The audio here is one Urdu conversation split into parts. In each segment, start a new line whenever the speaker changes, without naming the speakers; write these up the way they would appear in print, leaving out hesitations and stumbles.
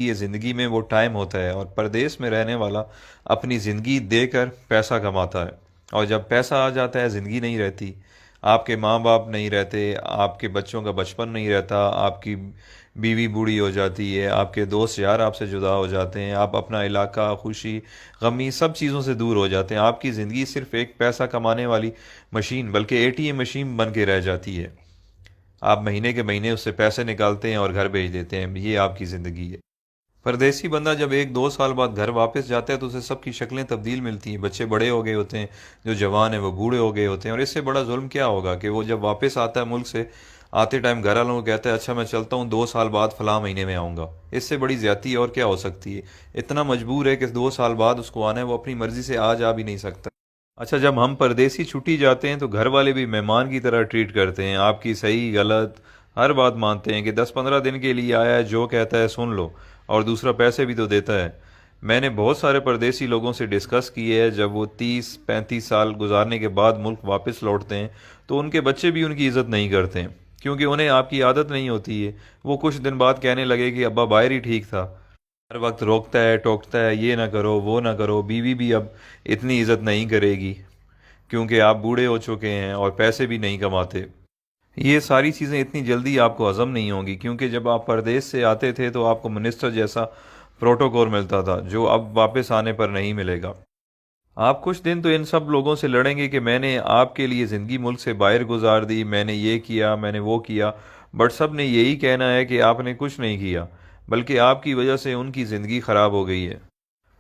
یہ زندگی میں وہ ٹائم ہوتا ہے، اور پردیس میں رہنے والا اپنی زندگی دے کر پیسہ کماتا ہے، اور جب پیسہ آ جاتا ہے زندگی نہیں رہتی۔ آپ کے ماں باپ نہیں رہتے، آپ کے بچوں کا بچپن نہیں رہتا، آپ کی بیوی بوڑھی ہو جاتی ہے، آپ کے دوست یار آپ سے جدا ہو جاتے ہیں، آپ اپنا علاقہ، خوشی غمی سب چیزوں سے دور ہو جاتے ہیں۔ آپ کی زندگی صرف ایک پیسہ کمانے والی مشین، بلکہ اے ٹی ایم مشین بن کے رہ جاتی ہے۔ آپ مہینے کے مہینے اس سے پیسے نکالتے ہیں اور گھر بھیج دیتے ہیں، یہ آپ کی زندگی ہے۔ پردیسی بندہ جب ایک دو سال بعد گھر واپس جاتا ہے تو اسے سب کی شکلیں تبدیل ملتی ہیں، بچے بڑے ہو گئے ہوتے ہیں، جو جوان ہیں وہ بوڑھے ہو گئے ہوتے ہیں، اور اس سے بڑا ظلم کیا ہوگا کہ وہ جب واپس آتا ہے ملک سے، آتے ٹائم گھر والوں کو کہتا ہے اچھا میں چلتا ہوں، 2 سال بعد فلاں مہینے میں آؤں گا۔ اس سے بڑی زیادتی اور کیا ہو سکتی ہے؟ اتنا مجبور ہے کہ 2 سال بعد اس کو آنا ہے، وہ اپنی مرضی سے آ بھی نہیں سکتا۔ اچھا، جب ہم پردیسی چھٹی جاتے ہیں تو گھر والے بھی مہمان کی طرح ٹریٹ کرتے ہیں، آپ کی صحیح غلط ہر بات مانتے ہیں کہ 10-15 دن کے لیے آیا ہے، جو کہتا ہے سن لو، اور دوسرا پیسے بھی تو دیتا ہے۔ میں نے بہت سارے پردیسی لوگوں سے ڈسکس کی ہے، جب وہ 30-35 سال گزارنے کے بعد ملک واپس لوٹتے ہیں تو ان کے بچے بھی ان کی عزت نہیں کرتے ہیں، کیونکہ انہیں آپ کی عادت نہیں ہوتی ہے۔ وہ کچھ دن بعد کہنے لگے کہ ابا باہر ہی ٹھیک تھا، ہر وقت روکتا ہے ٹوکتا ہے، یہ نہ کرو وہ نہ کرو۔ بیوی بھی اب اتنی عزت نہیں کرے گی کیونکہ آپ بوڑھے ہو چکے ہیں اور پیسے بھی نہیں کماتے۔ یہ ساری چیزیں اتنی جلدی آپ کو ہضم نہیں ہوں گی، کیونکہ جب آپ پردیس سے آتے تھے تو آپ کو منسٹر جیسا پروٹوکول ملتا تھا، جو اب واپس آنے پر نہیں ملے گا۔ آپ کچھ دن تو ان سب لوگوں سے لڑیں گے کہ میں نے آپ کے لیے زندگی ملک سے باہر گزار دی، میں نے یہ کیا، میں نے وہ کیا، بٹ سب نے یہی کہنا ہے کہ آپ نے کچھ نہیں کیا، بلکہ آپ کی وجہ سے ان کی زندگی خراب ہو گئی ہے۔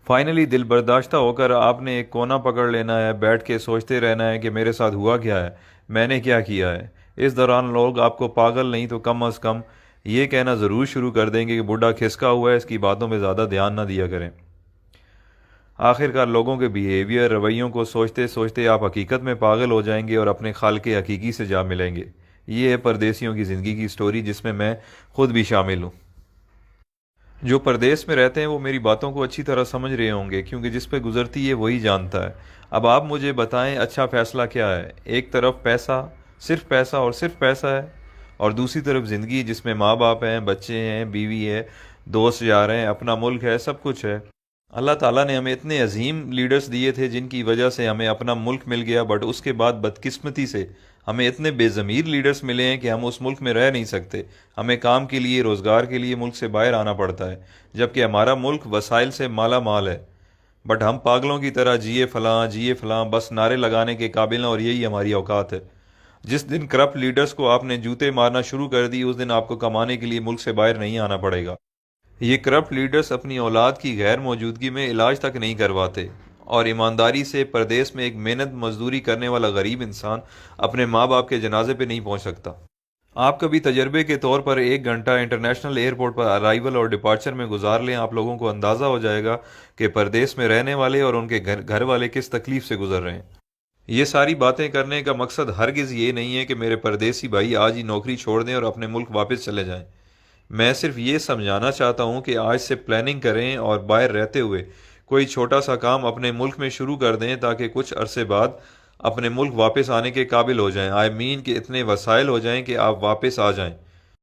فائنلی دل برداشتہ ہو کر آپ نے ایک کونا پکڑ لینا ہے، بیٹھ کے سوچتے رہنا ہے کہ میرے ساتھ ہوا کیا ہے، میں نے کیا کیا ہے۔ اس دوران لوگ آپ کو پاگل نہیں تو کم از کم یہ کہنا ضرور شروع کر دیں گے کہ بڈھا کھسکا ہوا ہے، اس کی باتوں پہ زیادہ دھیان نہ دیا کریں۔ آخر کار لوگوں کے بیہیویئر رویوں کو سوچتے سوچتے آپ حقیقت میں پاگل ہو جائیں گے اور اپنے خالق حقیقی سے جا ملیں گے۔ یہ ہے پردیسیوں کی زندگی کی سٹوری، جس میں خود بھی شامل ہوں۔ جو پردیس میں رہتے ہیں وہ میری باتوں کو اچھی طرح سمجھ رہے ہوں گے، کیونکہ جس پہ گزرتی ہے وہی جانتا ہے۔ اب آپ مجھے بتائیں اچھا فیصلہ کیا ہے؟ ایک طرف پیسہ، صرف پیسہ اور صرف پیسہ ہے، اور دوسری طرف زندگی جس میں ماں باپ ہیں، بچے ہیں، بیوی ہے، دوست یار ہیں، اپنا ملک ہے، سب کچھ ہے۔ اللہ تعالیٰ نے ہمیں اتنے عظیم لیڈرز دیے تھے جن کی وجہ سے ہمیں اپنا ملک مل گیا، بٹ اس کے بعد بدقسمتی سے ہمیں اتنے بے ضمیر لیڈرز ملے ہیں کہ ہم اس ملک میں رہ نہیں سکتے۔ ہمیں کام کے لیے، روزگار کے لیے ملک سے باہر آنا پڑتا ہے، جبکہ ہمارا ملک وسائل سے مالا مال ہے، بٹ ہم پاگلوں کی طرح جیے فلاں بس نعرے لگانے کے قابل ہیں، اور یہی ہماری اوقات ہے۔ جس دن کرپٹ لیڈرز کو آپ نے جوتے مارنا شروع کر دی، اس دن آپ کو کمانے کے لیے ملک سے باہر نہیں آنا پڑے گا۔ یہ کرپٹ لیڈرز اپنی اولاد کی غیر موجودگی میں علاج تک نہیں کرواتے، اور ایمانداری سے پردیس میں ایک محنت مزدوری کرنے والا غریب انسان اپنے ماں باپ کے جنازے پہ نہیں پہنچ سکتا۔ آپ کبھی تجربے کے طور پر 1 گھنٹہ انٹرنیشنل ایئرپورٹ پر ارائیول اور ڈپارچر میں گزار لیں، آپ لوگوں کو اندازہ ہو جائے گا کہ پردیس میں رہنے والے اور ان کے گھر والے کس تکلیف سے گزر رہے ہیں۔ یہ ساری باتیں کرنے کا مقصد ہرگز یہ نہیں ہے کہ میرے پردیسی بھائی آج ہی نوکری چھوڑ دیں اور اپنے ملک واپس چلے جائیں۔ میں صرف یہ سمجھانا چاہتا ہوں کہ آج سے پلاننگ کریں اور باہر رہتے ہوئے کوئی چھوٹا سا کام اپنے ملک میں شروع کر دیں، تاکہ کچھ عرصے بعد اپنے ملک واپس آنے کے قابل ہو جائیں۔ آئی مین کہ اتنے وسائل ہو جائیں کہ آپ واپس آ جائیں۔